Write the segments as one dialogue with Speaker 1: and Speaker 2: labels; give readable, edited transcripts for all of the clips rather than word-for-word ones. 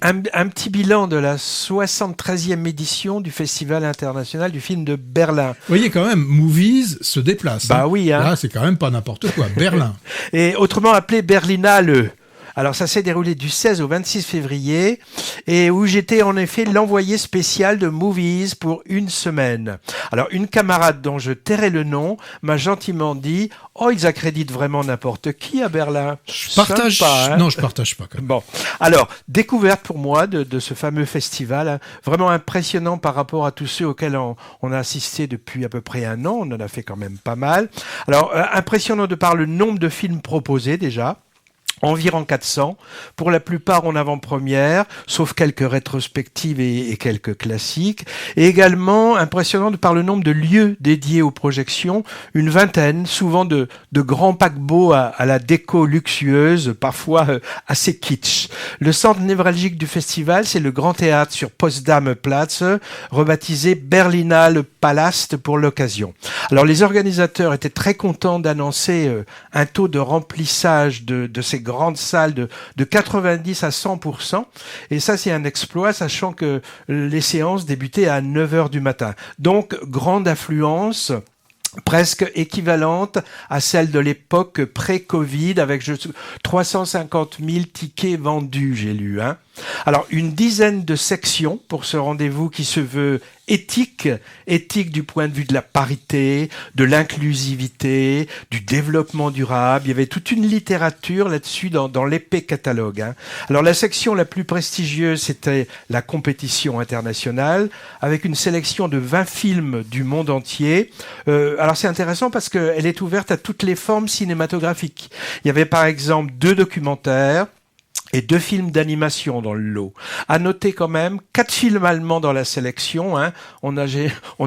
Speaker 1: Un petit bilan de la 73e édition du Festival international du film de Berlin.
Speaker 2: Vous voyez quand même, Movies se déplace.
Speaker 1: Bah oui, hein.
Speaker 2: Là, c'est quand même pas n'importe quoi. Berlin.
Speaker 1: Et autrement appelé Berlinale. Alors ça s'est déroulé du 16 au 26 février et où j'étais en effet l'envoyé spécial de Movies pour une semaine. Alors une camarade dont je tairai le nom m'a gentiment dit « Oh, ils accréditent vraiment n'importe qui à Berlin. »
Speaker 2: Je partage.
Speaker 1: Sympa, hein.
Speaker 2: Non, je partage pas. Quand même.
Speaker 1: Bon, alors, découverte pour moi de ce fameux festival, hein, vraiment impressionnant par rapport à tous ceux auxquels on a assisté depuis à peu près un an, on en a fait quand même pas mal. Alors, impressionnant de par le nombre de films proposés déjà. Environ 400, pour la plupart en avant-première, sauf quelques rétrospectives et quelques classiques. Et également impressionnant de par le nombre de lieux dédiés aux projections, une vingtaine, souvent de grands paquebots à la déco luxueuse, parfois assez kitsch. Le centre névralgique du festival, c'est le Grand Théâtre sur Potsdamer Platz, rebaptisé Berlinale Palast pour l'occasion. Alors les organisateurs étaient très contents d'annoncer un taux de remplissage de ces grandes salles de 90 à 100%. Et ça, c'est un exploit, sachant que les séances débutaient à 9 heures du matin. Donc, grande affluence, presque équivalente à celle de l'époque pré-Covid, avec 350 000 tickets vendus, j'ai lu. Hein. Alors, une dizaine de sections pour ce rendez-vous qui se veut éthique du point de vue de la parité, de l'inclusivité, du développement durable. Il y avait toute une littérature là-dessus dans l'épais catalogue. Hein. Alors, la section la plus prestigieuse, c'était la compétition internationale, avec une sélection de 20 films du monde entier. Alors, c'est intéressant parce qu'elle est ouverte à toutes les formes cinématographiques. Il y avait par exemple 2 documentaires, et 2 films d'animation dans le lot. À noter quand même 4 films allemands dans la sélection. Hein. On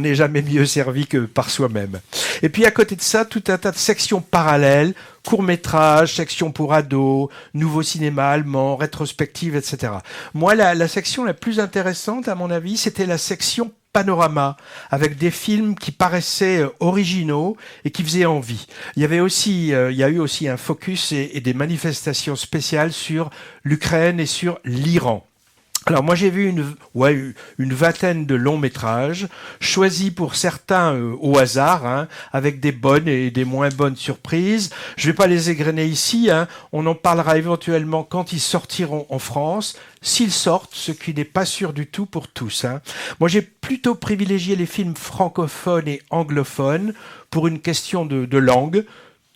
Speaker 1: n'est jamais mieux servi que par soi-même. Et puis à côté de ça, tout un tas de sections parallèles, courts-métrages, sections pour ados, nouveau cinéma allemand, rétrospective, etc. Moi, la section la plus intéressante, à mon avis, c'était la section panorama, avec des films qui paraissaient originaux et qui faisaient envie. Il y a eu aussi un focus et des manifestations spéciales sur l'Ukraine et sur l'Iran. Alors moi j'ai vu une vingtaine de longs métrages, choisis pour certains au hasard, hein, avec des bonnes et des moins bonnes surprises. Je vais pas les égrener ici, hein. On en parlera éventuellement quand ils sortiront en France, s'ils sortent, ce qui n'est pas sûr du tout pour tous. Hein. Moi j'ai plutôt privilégié les films francophones et anglophones pour une question de langue.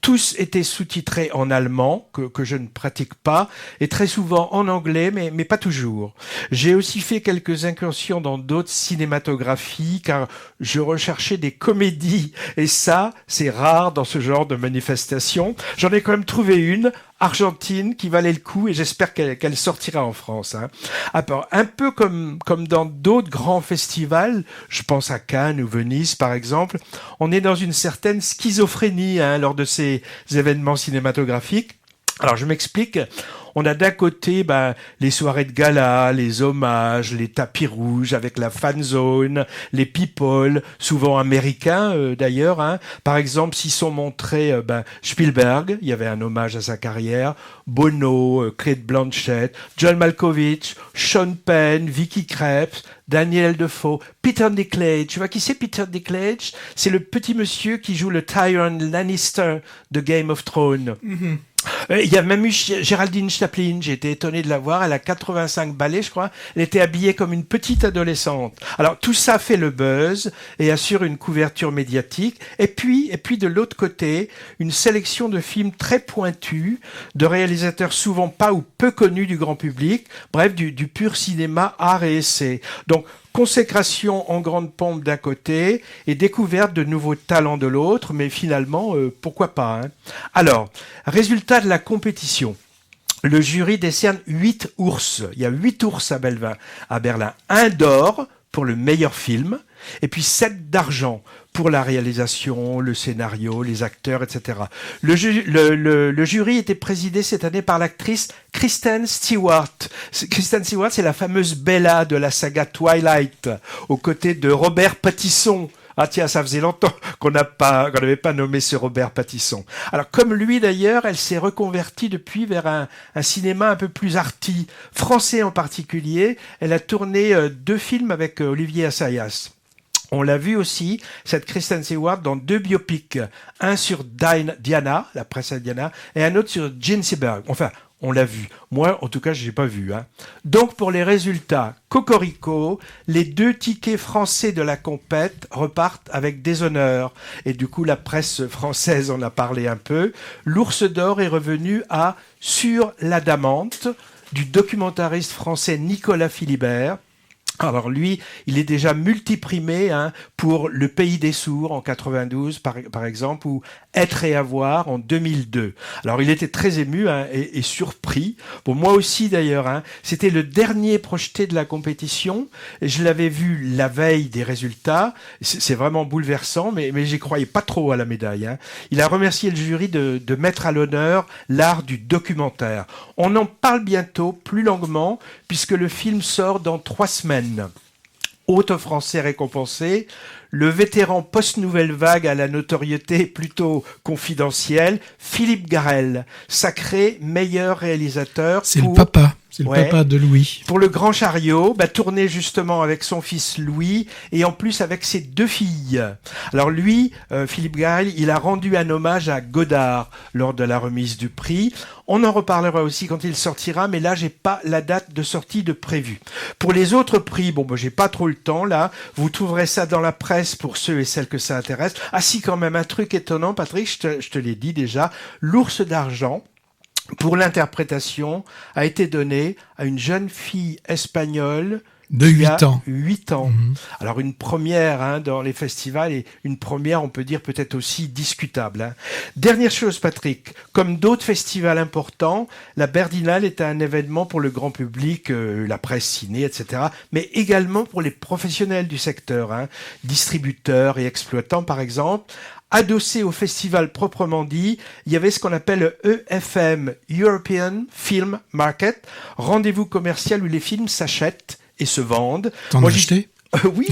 Speaker 1: Tous étaient sous-titrés en allemand, que je ne pratique pas, et très souvent en anglais, mais pas toujours. J'ai aussi fait quelques incursions dans d'autres cinématographies, car je recherchais des comédies, et ça, c'est rare dans ce genre de manifestation. J'en ai quand même trouvé une, Argentine, qui valait le coup, et j'espère qu'elle sortira en France. Hein. Un peu comme dans d'autres grands festivals, je pense à Cannes ou Venise par exemple, on est dans une certaine schizophrénie lors de ces événements cinématographiques. Alors je m'explique. On a d'un côté les soirées de gala, les hommages, les tapis rouges avec la fan zone, les people, souvent américains d'ailleurs. Hein. Par exemple, s'ils sont montrés Spielberg, il y avait un hommage à sa carrière, Bono, Cate Blanchett, John Malkovich, Sean Penn, Vicky Krieps, Daniel Defoe, Peter Dinklage. Tu vois qui c'est Peter Dinklage? C'est le petit monsieur qui joue le Tyrion Lannister de Game of Thrones. Mm-hmm. Il y a même eu Géraldine Chaplin, j'ai été étonné de la voir, elle a 85 balais je crois, elle était habillée comme une petite adolescente. Alors tout ça fait le buzz et assure une couverture médiatique. Et puis de l'autre côté, une sélection de films très pointus, de réalisateurs souvent pas ou peu connus du grand public, bref du pur cinéma art et essai. Donc consécration en grande pompe d'un côté et découverte de nouveaux talents de l'autre, mais finalement, pourquoi pas. Hein. Alors, résultat de la compétition. Le jury décerne 8 ours. Il y a 8 ours à Berlin. 1 d'or pour le meilleur film, et puis 7 d'argent pour la réalisation, le scénario, les acteurs, etc. Le jury était présidé cette année par l'actrice Kristen Stewart. Kristen Stewart, c'est la fameuse Bella de la saga Twilight, aux côtés de Robert Pattinson. Ah tiens, ça faisait longtemps qu'on n'avait pas nommé ce Robert Pattinson. Alors comme lui d'ailleurs, elle s'est reconvertie depuis vers un cinéma un peu plus arty, français en particulier. Elle a tourné 2 films avec Olivier Assayas. On l'a vu aussi, cette Kristen Stewart, dans 2 biopics. Un sur Diana, la princesse Diana, et un autre sur Jean Seberg. Enfin, on l'a vu. Moi, en tout cas, je l'ai pas vu. Donc, pour les résultats, cocorico, les 2 tickets français de la compète repartent avec des honneurs. Et du coup, la presse française en a parlé un peu. L'Ours d'Or est revenu à Sur l'Adamante, du documentariste français Nicolas Philibert. Alors lui, il est déjà multiprimé pour Le Pays des Sourds en 92 par exemple, ou Être et avoir en 2002. Alors il était très ému et surpris. Bon, moi aussi d'ailleurs. C'était le dernier projeté de la compétition. Et je l'avais vu la veille des résultats. C'est vraiment bouleversant, mais j'y croyais pas trop à la médaille. Il a remercié le jury de mettre à l'honneur l'art du documentaire. On en parle bientôt, plus longuement, puisque le film sort dans 3 semaines. Autre français récompensé, le vétéran post-nouvelle vague à la notoriété plutôt confidentielle, Philippe Garrel, sacré meilleur réalisateur.
Speaker 2: C'est le papa. C'est le papa de Louis.
Speaker 1: Pour Le Grand Chariot, tourné justement avec son fils Louis et en plus avec ses 2 filles. Alors lui, Philippe Garrel, il a rendu un hommage à Godard lors de la remise du prix. On en reparlera aussi quand il sortira, mais là, j'ai pas la date de sortie de prévue. Pour les autres prix, j'ai pas trop le temps là. Vous trouverez ça dans la presse pour ceux et celles que ça intéresse. Ah si, quand même, un truc étonnant, Patrick, je te l'ai dit déjà. L'Ours d'Argent, pour l'interprétation, a été donné à une jeune fille espagnole
Speaker 2: de 8 ans.
Speaker 1: 8 ans. Alors une première dans les festivals et une première, on peut dire peut-être aussi discutable. Dernière chose, Patrick, comme d'autres festivals importants, la Berlinale est un événement pour le grand public, la presse ciné, etc., mais également pour les professionnels du secteur, distributeurs et exploitants par exemple. Adossé au festival proprement dit, il y avait ce qu'on appelle le EFM, European Film Market, rendez-vous commercial où les films s'achètent et se vendent.
Speaker 2: T'en as acheté ?
Speaker 1: Oui,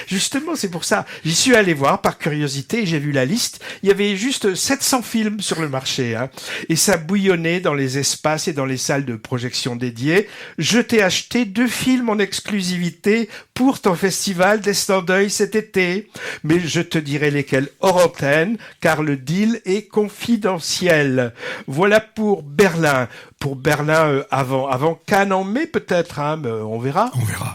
Speaker 1: justement, c'est pour ça. J'y suis allé voir par curiosité et j'ai vu la liste. Il y avait juste 700 films sur le marché. Et ça bouillonnait dans les espaces et dans les salles de projection dédiées. Je t'ai acheté 2 films en exclusivité pour ton festival d'Estin d'Oeil cet été. Mais je te dirai lesquels hors antenne, car le deal est confidentiel. Voilà pour Berlin. Pour Berlin avant Cannes en mai peut-être, on verra.
Speaker 2: On verra.